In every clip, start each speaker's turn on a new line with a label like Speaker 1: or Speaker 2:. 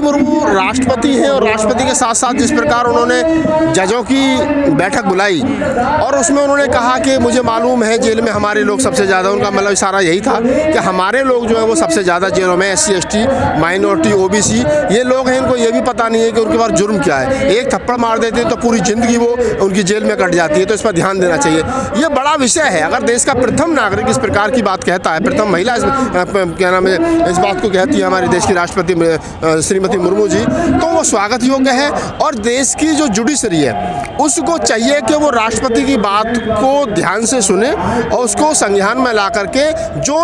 Speaker 1: मुर्मू राष्ट्रपति हैं और राष्ट्रपति के साथ साथ जिस प्रकार उन्होंने जजों की बैठक बुलाई और उसमें उन्होंने कहा कि मुझे मालूम है जेल में हमारे लोग सबसे ज़्यादा, उनका मतलब इशारा यही था कि हमारे लोग जो है वो सबसे ज़्यादा जेलों में SC ST माइनॉरिटी OBC ये लोग हैं, इनको ये भी पता नहीं है कि उनके पास जुर्म क्या है। एक थप्पड़ मार देते हैं तो पूरी ज़िंदगी वो उनकी जेल में कट जाती है, तो इस पर ध्यान देना चाहिए। ये बड़ा विषय है। अगर देश का प्रथम नागरिक इस प्रकार की बात कहता है, प्रथम महिला क्या नाम है इस बात को कहती है हमारे देश की राष्ट्रपति श्रीमती मुर्मू जी, तो वो स्वागत योग्य है। और देश की जो जुडिशरी है उसको चाहिए कि वो राष्ट्रपति की बात को ध्यान से सुने और उसको संज्ञान में ला करके जो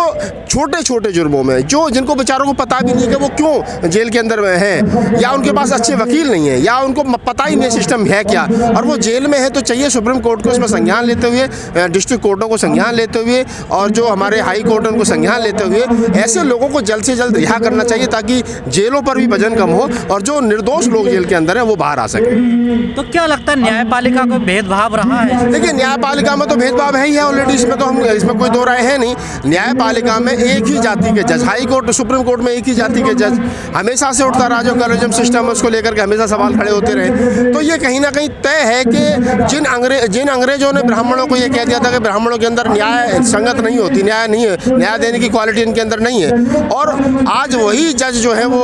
Speaker 1: छोटे छोटे जुर्मों में जो जिनको बेचारों को पता भी नहीं कि वो क्यों जेल के अंदर हैं, या उनके पास अच्छे वकील नहीं है, या उनको पता ही नहीं सिस्टम है क्या, और वो जेल में है, तो चाहिए सुप्रीम कोर्ट को इसमें संज्ञान लेते हुए, डिस्ट्रिक्ट कोर्टों को संज्ञान लेते हुए और जो हमारे हाई कोर्ट उनको संज्ञान लेते हुए ऐसे लोगों को जल्द से जल्द रिहा करना चाहिए ताकि जेलों पर भी वजन कम हो और जो निर्दोष लोग जेल के अंदर हैं वो बाहर आ सकें।
Speaker 2: तो क्या लगता है न्यायपालिका को भेदभाव रहा है?
Speaker 1: देखिए न्यायपालिका में तो भेदभाव है ही है ऑलरेडी, इसमें कोई दो राय है नहीं। न्यायपालिका में एक ही जाति के जज, हाई कोर्ट सुप्रीम कोर्ट में एक ही जाति के जज हमेशा से उठता रहा, जो कलरिज्म सिस्टम है उसको लेकर के हमेशा सवाल खड़े होते रहे। तो ये कहीं ना कहीं तय है कि जिन अंग्रेजों ने ब्राह्मणों को ये कह दिया था कि ब्राह्मणों के अंदर न्याय संगत नहीं होती, न्याय नहीं है, न्याय देने की क्वालिटी इनके अंदर नहीं है, और आज वही जज जो है वो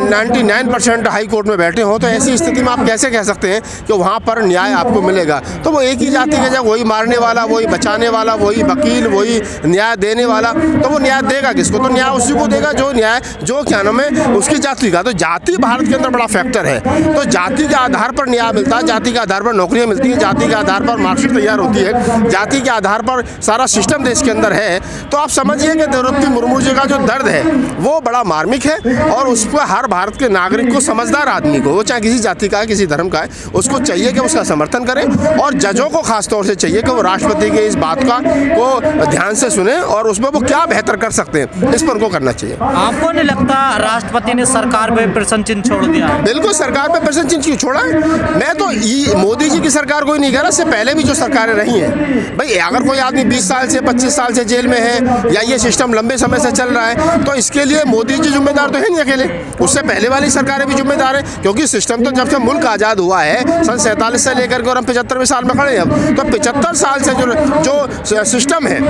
Speaker 1: 99% हाई कोर्ट में बैठे हों, तो ऐसी स्थिति में आप कैसे कह सकते हैं कि वहाँ पर न्याय आपको मिलेगा? तो वो एक ही जाति के जज, वही मारने वाला, वही बचाने वाला, वही वकील, वही न्याय देने वाला, तो वो न्याय देगा किसको? तो न्याय उसी को देगा जो न्याय जो क्या नाम है उसकी जाति का। तो जाति भारत के अंदर बड़ा फैक्टर है। तो जाति के आधार पर न्याय मिलता है, जाति के आधार पर नौकरियाँ मिलती हैं, जाति के आधार पर मार्कशीट तैयार होती है, जाति के आधार पर सारा सिस्टम देश के अंदर है। तो आप समझिए कि द्रौपदी मुर्मू जी का जो दर्द है वो बड़ा मार्मिक है और उस पर हर भारत के नागरिक को, समझदार आदमी को, वो चाहे किसी जाति का है किसी धर्म का है, उसको चाहिए कि उसका समर्थन करें और जजों को खासतौर से चाहिए कि वो राष्ट्रपति के इस बात का को ध्यान से सुने और उसमें वो क्या बेहतर कर सकते हैं इस पर उनको करना चाहिए।
Speaker 2: आपको नहीं लगता राष्ट्रपति ने सरकार पे प्रश्न चिन्ह छोड़ दिया?
Speaker 1: बिल्कुल, सरकार पे प्रश्न चिन्ह क्यों छोड़ा है? मैं तो मोदी जी की सरकार कोई नहीं कह रहा, इससे पहले भी जो सरकारें रही हैं भाई, अगर कोई आदमी 20 साल से 25 साल से जेल में है या ये सिस्टम लंबे समय से चल रहा है तो इसके लिए मोदी जी जिम्मेदार तो है नहीं अकेले, उससे पहले वाली सरकारें भी जिम्मेदार हैं, क्योंकि सिस्टम तो जब से मुल्क आज़ाद हुआ है सन 47 से लेकर के और हम 75वें साल में खड़े हैं अब, तो 75 साल से जो सिस्टम है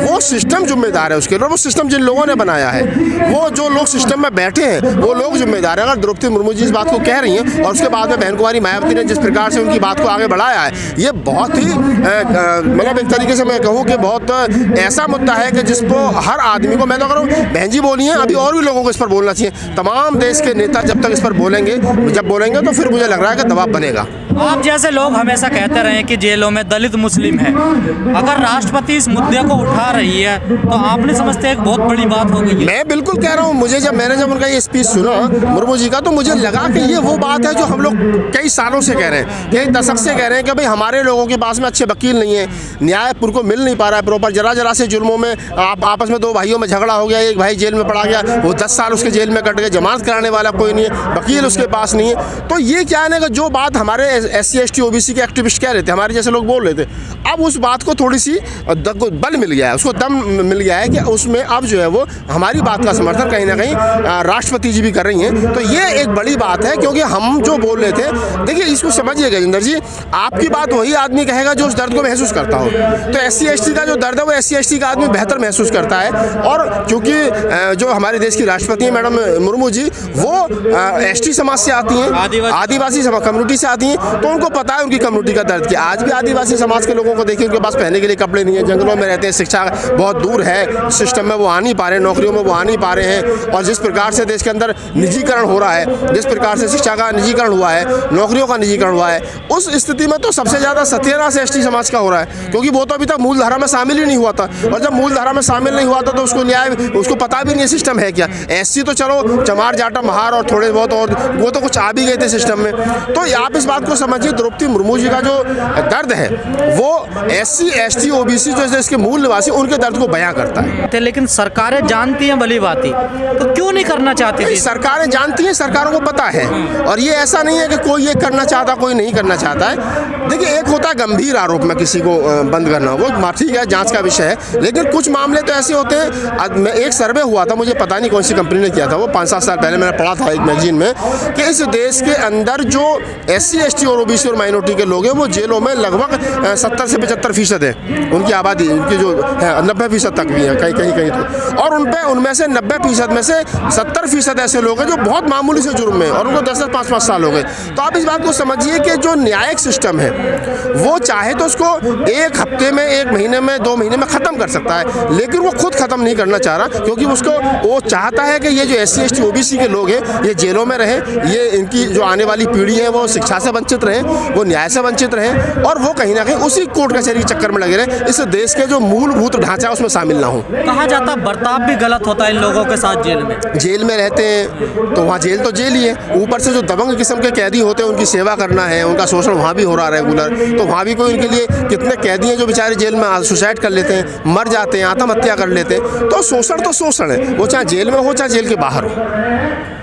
Speaker 1: वो सिस्टम जिम्मेदार है उसके लिए, वो सिस्टम जिन लोगों ने बनाया है, वो जो लोग सिस्टम में बैठे हैं वो लोग जिम्मेदार हैं। अगर द्रौपदी मुर्मू जी इस बात को कह रही हैं और उसके बाद में बहन कुमारी मायावती ने जिस प्रकार से उनकी बात को आगे बढ़ाया है, ये बहुत ही मतलब एक तरीके से मैं कहूँ कि बहुत ऐसा मुद्दा है कि जिसको हर आदमी को, मैं तो अगर बहन जी बोली हैं, अभी और भी लोगों को इस पर बोलना चाहिए। तमाम देश के नेता जब तक इस पर बोलेंगे, जब बोलेंगे तो फिर मुझे लग रहा है कि दबाव बनेगा।
Speaker 2: आप जैसे लोग हमेशा कहते रहे कि जेलों में दलित मुस्लिम है, अगर राष्ट्रपति इस मुद्दे को उठा रही है तो आप नहीं समझते एक बहुत बड़ी बात हो गई है?
Speaker 1: मैं बिल्कुल कह रहा हूँ, मैंने जब उनका ये स्पीच सुना मुर्मू जी का, तो मुझे लगा कि ये वो बात है जो हम लोग कई सालों से कह रहे हैं, कई दशक से कह रहे हैं कि भाई हमारे लोगों के पास में अच्छे वकील नहीं है, न्याय को मिल नहीं पा रहा है प्रॉपर, जरा से जुर्मों में आपस में दो भाइयों में झगड़ा हो गया, एक भाई जेल में पड़ा गया, वो 10 साल उसके जेल में कट गए, जमानत कराने वाला कोई नहीं है, वकील उसके पास नहीं है। तो ये क्या है ना, जो बात हमारे SC ST OBC के एक्टिविस्ट कह रहे थे, हमारे जैसे लोग बोल रहे थे, अब उस बात को थोड़ी सी बल मिल गया है, उसको दम मिल गया है कि उसमें अब जो है वो हमारी बात का समर्थन कहीं ना कहीं राष्ट्रपति जी भी कर रही हैं। तो ये एक बड़ी बात है, क्योंकि हम जो बोल रहे थे, देखिए इसको समझिए गजेंद्र जी, आपकी बात वही आदमी कहेगा जो उस दर्द को महसूस करता हो। तो SC ST का जो दर्द है वो SC ST का आदमी बेहतर महसूस करता है, और क्योंकि जो हमारे देश की राष्ट्रपति हैं मैडम मुर्मू जी, वो ST समाज से आती हैं, आदिवासी कम्युनिटी से आती हैं, तो उनको पता है उनकी कम्युनिटी का दर्द क्या। आज भी आदिवासी समाज के लोगों को देखिए, उनके पास पहनने के लिए कपड़े नहीं है, जंगलों में रहते हैं, शिक्षा बहुत दूर है, सिस्टम में वो आ नहीं पा रहे, नौकरियों में वो आ नहीं पा रहे हैं, और जिस प्रकार से देश के अंदर निजीकरण हो रहा है, जिस प्रकार से शिक्षा का निजीकरण हुआ है, नौकरियों का निजीकरण हुआ है, उस स्थिति में तो सबसे ज़्यादा सत्यानाश ST समाज का हो रहा है, क्योंकि वो तो अभी तक मूल धारा में शामिल ही नहीं हुआ था, और जब मूल धारा में शामिल नहीं हुआ था तो उसको न्याय, उसको पता भी नहीं सिस्टम है क्या। SC तो चलो चमार जाटा महार और थोड़े बहुत, और वो तो कुछ आ भी गए थे सिस्टम में। तो आप इस बात को समझिए, द्रौपदी मुर्मू जी का जो दर्द है वो SC ST OBC जो इसके मूल निवासी, उनके दर्द को बयां करता है।
Speaker 2: लेकिन सरकारें जानती हैं भली बात ही, तो क्यों नहीं करना चाहती थी?
Speaker 1: सरकारें जानती हैं, सरकारों को पता है, और ये ऐसा नहीं है कि कोई ये करना चाहता कोई नहीं करना चाहता है। देखिए एक होता है गंभीर आरोप में किसी को बंद करना, वो ठीक है, जांच का विषय है, लेकिन कुछ मामले तो ऐसे होते हैं। एक सर्वे हुआ था, मुझे पता नहीं कौन सी कंपनी ने किया था, वो 5-7 साल पहले मैंने पढ़ा था, था एक मैगजीन में कि इस देश के अंदर जो SC ST और OBC और माइनॉरिटी के लोग हैं वो जेलों में लगभग 70 से 75% है उनकी आबादी, उनकी जो है 90% तक भी है कहीं तो, और उनमें से 90% में से 70% ऐसे लोग हैं जो बहुत मामूली से जुर्म में और उनको 10-10 5-5 साल हो गए। तो आप इस बात को समझिए कि जो न्यायिक सिस्टम है वो चाहे तो उसको एक हफ्ते में, एक महीने में, 2 महीने में ख़त्म कर सकता है, लेकिन वो खुद ख़त्म नहीं करना चाह रहा, क्योंकि वो चाहता है कि ये जो SC ST OBC के लोग हैं ये जेलों में रहें, ये इनकी जो आने वाली पीढ़ी है वो शिक्षा से वंचित रहें, वो न्याय से वंचित रहें, और वो कहीं ना कहीं उसी कोर्ट कचहरी के चक्कर में लगे रहें, इस देश के जो मूलभूत ढांचा उसमें शामिल ना हो।
Speaker 2: कहा जाता बर्ताव भी गलत होता है इन लोगों के साथ जेल में
Speaker 1: रहते हैं तो वहाँ जेल तो जेल ही है, ऊपर से जो दबंग किस्म के कैदी होते हैं उनकी सेवा करना है, उनका शोषण वहाँ भी हो रहा है रेगुलर, तो वहाँ भी कोई उनके लिए कितने कैदी हैं जो बेचारे जेल में सुसाइड कर लेते हैं, मर जाते हैं, आत्महत्या कर लेते हैं। तो शोषण है, वो चाहे जेल में हो चाहे जेल के बाहर हो।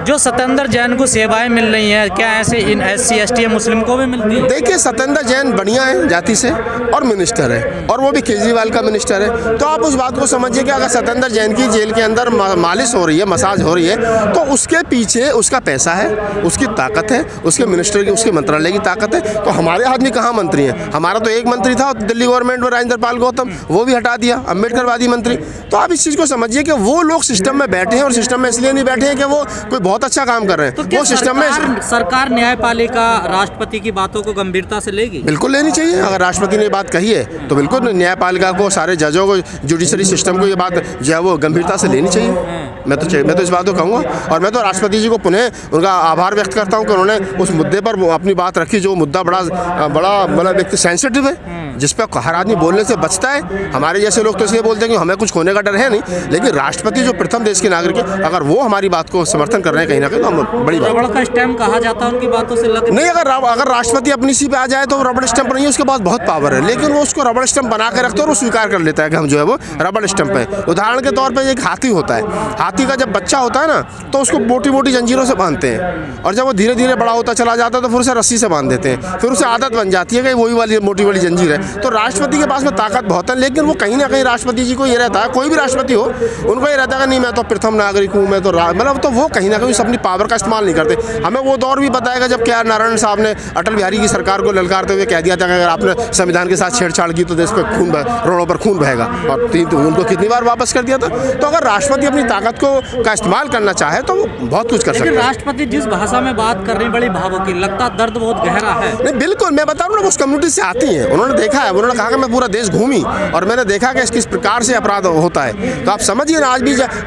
Speaker 2: जो सत्येंद्र जैन को सेवाएं मिल रही हैं, क्या ऐसे इन SC ST मुस्लिम को भी मिलती है?
Speaker 1: देखिए, सत्येंद्र जैन बढ़िया है जाति से और मिनिस्टर है, और वो भी केजरीवाल का मिनिस्टर है। तो आप उस बात को समझिए कि अगर सत्येंद्र जैन की जेल के अंदर मालिश हो रही है, मसाज हो रही है, तो उसके पीछे उसका पैसा है, उसकी ताकत है, उसके मिनिस्टर की, उसके मंत्रालय की ताकत है। तो हमारे आदमी कहाँ मंत्री हैं? हमारा तो एक मंत्री था दिल्ली गवर्नमेंट में, राजेंद्र पाल गौतम, वो भी हटा दिया, अम्बेडकरवादी मंत्री। तो आप इस चीज़ को समझिए कि वो लोग सिस्टम में बैठे हैं, और सिस्टम में इसलिए नहीं बैठे हैं कि वो कोई बहुत अच्छा काम कर रहे हैं,
Speaker 2: तो
Speaker 1: वो सिस्टम में
Speaker 2: सरकार न्यायपालिका राष्ट्रपति की बातों को गंभीरता से लेगी?
Speaker 1: बिल्कुल लेनी चाहिए। अगर राष्ट्रपति ने ये बात कही है तो बिल्कुल न्यायपालिका को, सारे जजों को, जुडिशरी सिस्टम को ये बात जो है वो गंभीरता से लेनी चाहिए। मैं तो इस बात को कहूँगा, और मैं तो राष्ट्रपति जी को पुनः उनका आभार व्यक्त करता हूँ कि उन्होंने उस मुद्दे पर अपनी बात रखी, जो मुद्दा बड़ा व्यक्ति सेंसिटिव है, जिस पर हर आदमी बोलने से बचता है। हमारे जैसे लोग तो इसलिए बोलते हैं कि हमें कुछ खोने का डर है नहीं, लेकिन राष्ट्रपति जो प्रथम देश के नागरिक है, अगर वो हमारी बात को समर्थन कर रहे हैं कहीं ना कहीं, तो हम बड़ी
Speaker 2: रबड़ का स्टैम्प कहा जाता है उनकी बातों से लग
Speaker 1: नहीं। अगर राष्ट्रपति अपनी सी पे आ जाए तो रबड़ स्टैम्प नहीं है, उसके पास बहुत पावर है, लेकिन वो उसको रबड़ स्टैम्प बना के रखते हैं और वो स्वीकार कर लेता है कि हम जो है वो रबड़ स्टैम्प है। उदाहरण के तौर पर एक हाथी होता है, हाथी का जब बच्चा होता है ना तो उसको मोटी मोटी जंजीरों से बांधते हैं, और जब वो धीरे धीरे बड़ा होता चला जाता है तो फिर उसे रस्सी से बांध देते हैं, फिर उसे आदत बन जाती है कि वही वाली मोटी वाली जंजीर है। तो राष्ट्रपति के पास में ताकत बहुत है, लेकिन वो कहीं ना कहीं राष्ट्रपति जी को ये रहता है, कोई भी राष्ट्रपति हो उनको ये रहता है कि नहीं मैं तो प्रथम नागरिक हूँ, मैं तो मतलब, तो वो कहीं ना कहीं अपनी पावर का इस्तेमाल नहीं करते। हमें वो दौर भी पता है जब KR नारायण साहब ने अटल बिहारी की सरकार को ललकारते हुए कह दिया था कि अगर आपने संविधान के साथ छेड़छाड़ की तो देश पे रोडों पर खून बहेगा, और उनको कितनी बार वापस कर दिया था। तो अगर राष्ट्रपति अपनी ताकत का इस्तेमाल करना चाहे तो वो बहुत कुछ कर सकते हैं।
Speaker 2: राष्ट्रपति जिस भाषा में बात कर रही बड़ी भावुक, लगता दर्द बहुत गहरा है।
Speaker 1: नहीं बिल्कुल, मैं बता रहा हूँ, उस कम्युनिटी से आती हैं, उन्होंने देखा है, उन्होंने कहा कि मैं पूरा देश घूमी और मैंने देखा कि किस प्रकार से अपराध होता है। तो आप समझिए ना,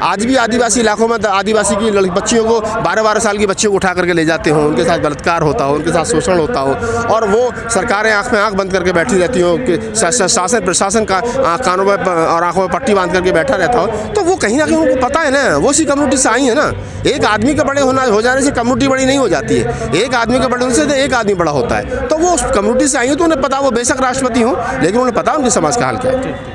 Speaker 1: आज भी आदिवासी इलाकों में आदिवासी की बच्चियों को 12-12 साल की बच्चियों को उठा करके ले जाते हो, उनके साथ बलात्कार होता हो, उनके साथ शोषण होता हो, और वो सरकारें आंख में आंख बंद करके बैठी रहती हो कि शासन प्रशासन का कानों में और आंखों में पट्टी बांध करके बैठा रहता हो। तो वो कहीं ना कहीं उनको पता है ना, वो सी कम्युनिटी से आई है ना। एक आदमी के बड़े हो जाने से कम्युनिटी बड़ी नहीं हो जाती है, एक आदमी के बड़े होने से एक आदमी बड़ा होता है। तो वो उस कम्युनिटी से आई है तो उन्हें पता, वो बेशक राष्ट्रपति हो लेकिन उन्हें पता उनके समाज का हाल क्या है।